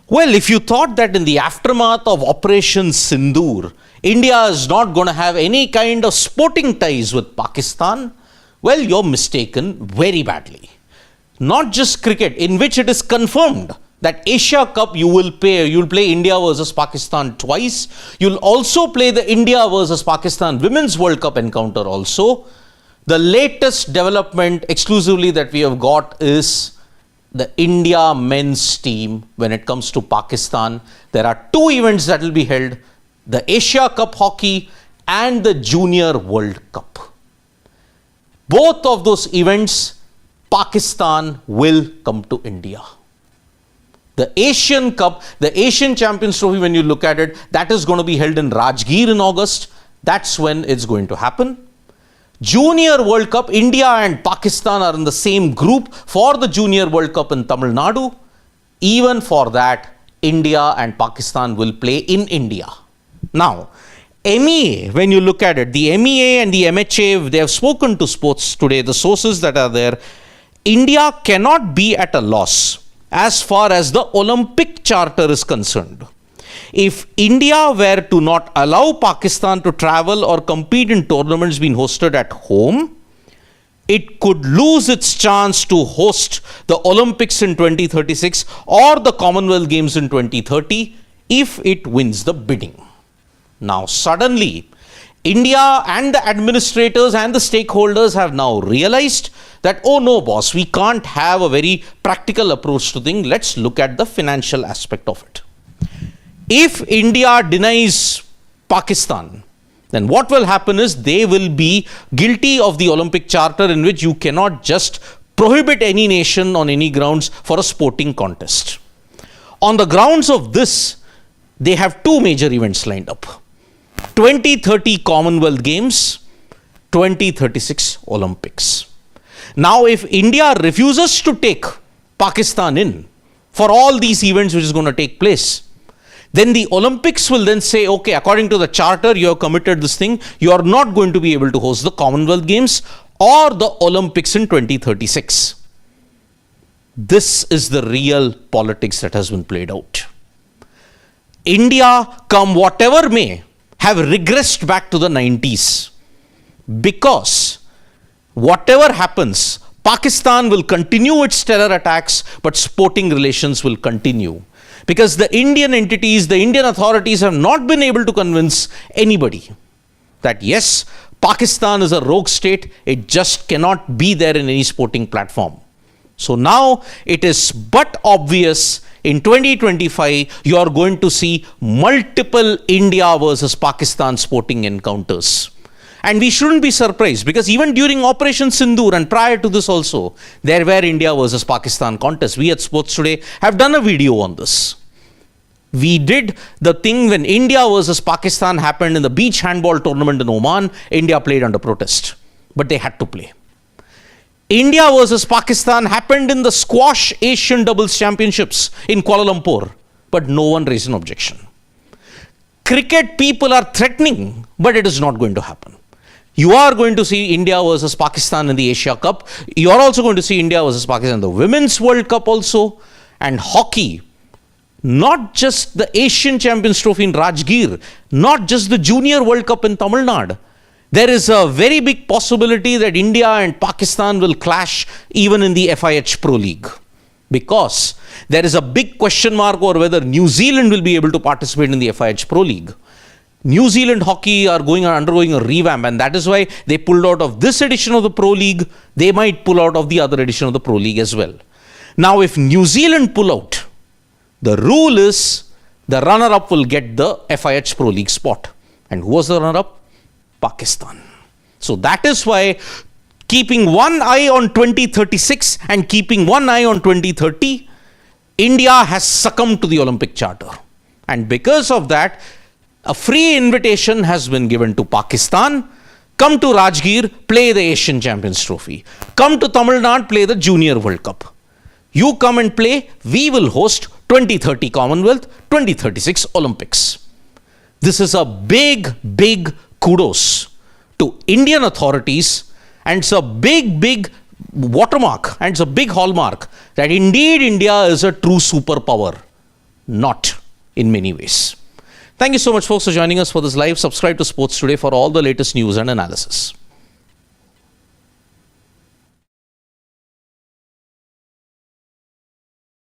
Well, if you thought that in the aftermath of Operation Sindoor, India is not going to have any kind of sporting ties with Pakistan, well, you're mistaken very badly. Not just cricket, in which it is confirmed that Asia Cup you'll play India versus Pakistan twice. You'll also play the India versus Pakistan Women's World Cup encounter also. The latest development exclusively that we have got is the India men's team when it comes to Pakistan. There are two events that will be held, the Asia Cup hockey and the Junior World Cup. Both of those events, Pakistan will come to India. The Asian Cup, the Asian Champions Trophy, when you look at it, that is going to be held in Rajgir in August. That's when it's going to happen. Junior World Cup, India and Pakistan are in the same group for the Junior World Cup in Tamil Nadu. Even for that, India and Pakistan will play in India. Now, MEA, when you look at it, the MEA and the MHA, they have spoken to sports today, the sources that are there. India cannot be at a loss as far as the Olympic Charter is concerned. If India were to not allow Pakistan to travel or compete in tournaments being hosted at home, it could lose its chance to host the Olympics in 2036 or the Commonwealth Games in 2030 if it wins the bidding. Now, suddenly, India and the administrators and the stakeholders have now realized that, oh no, boss, we can't have a very practical approach to things. Let's look at the financial aspect of it. If India denies Pakistan, then what will happen is they will be guilty of the Olympic Charter, in which you cannot just prohibit any nation on any grounds for a sporting contest. On the grounds of this, they have two major events lined up: 2030 Commonwealth Games, 2036 Olympics. Now, if India refuses to take Pakistan in for all these events which is going to take place, then the Olympics will then say, okay, according to the charter, you have committed this thing, you are not going to be able to host the Commonwealth Games or the Olympics in 2036. This is the real politics that has been played out. India, come whatever may, have regressed back to the 90s, because whatever happens, Pakistan will continue its terror attacks, but sporting relations will continue. Because the Indian entities, the Indian authorities have not been able to convince anybody that yes, Pakistan is a rogue state, it just cannot be there in any sporting platform. So now it is but obvious in 2025 you are going to see multiple India versus Pakistan sporting encounters. And we shouldn't be surprised, because even during Operation Sindoor and prior to this also, there were India versus Pakistan contests. We at Sports Today have done a video on this. We did the thing when India versus Pakistan happened in the beach handball tournament in Oman. India played under protest, but they had to play. India versus Pakistan happened in the squash Asian doubles championships in Kuala Lumpur, but no one raised an objection. Cricket people are threatening, but it is not going to happen. You are going to see India versus Pakistan in the Asia Cup. You are also going to see India versus Pakistan in the Women's World Cup also. And hockey, not just the Asian Champions Trophy in Rajgir, not just the Junior World Cup in Tamil Nadu. There is a very big possibility that India and Pakistan will clash even in the FIH Pro League, because there is a big question mark over whether New Zealand will be able to participate in the FIH Pro League. New Zealand hockey are undergoing a revamp, and that is why they pulled out of this edition of the Pro League. They might pull out of the other edition of the Pro League as well. Now, if New Zealand pull out, the rule is the runner-up will get the FIH Pro League spot. And who was the runner-up? Pakistan. So that is why keeping one eye on 2036 and keeping one eye on 2030, India has succumbed to the Olympic Charter. And because of that, a free invitation has been given to Pakistan. Come to Rajgir, play the Asian Champions Trophy. Come to Tamil Nadu, play the Junior World Cup. You come and play, we will host 2030 Commonwealth, 2036 Olympics. This is a big, big kudos to Indian authorities, and it's a big, big watermark, and it's a big hallmark that indeed India is a true superpower. not in many ways. Thank you so much, folks, for joining us for this live. Subscribe to Sports Today for all the latest news and analysis.